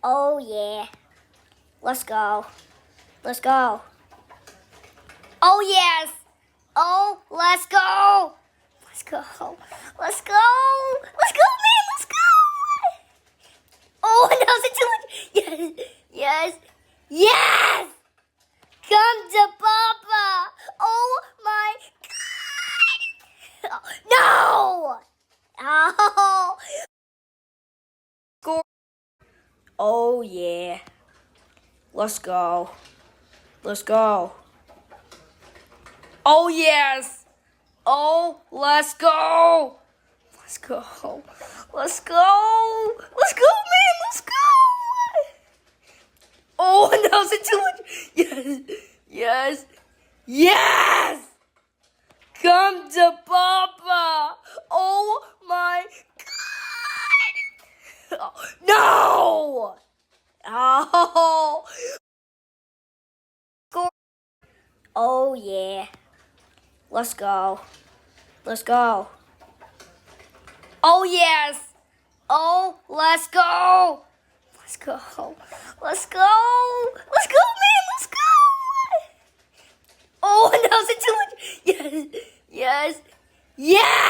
Oh yeah. Let's go. Let's go. Oh yes. Oh, let's go. Let's go. Let's go. Let's go, man. Let's go. Oh, now's it too much. Yes. Yes. Yes. Come to Papa. Oh my God. No. Oh. Score. Oh yeah. Let's go. Let's go. Oh yes. Oh, let's go. Let's go. Let's go. Let's go, man. Let's go. Oh, now's it too much. Yes. Yes. Yes. Come to Papa. Oh my God. No. Oh. Score. Oh yeah. Let's go. Let's go. Oh yes. Oh, let's go. Let's go. Let's go. Let's go, man. Let's go. Oh, now's it too much. Yes. Yes. Yes.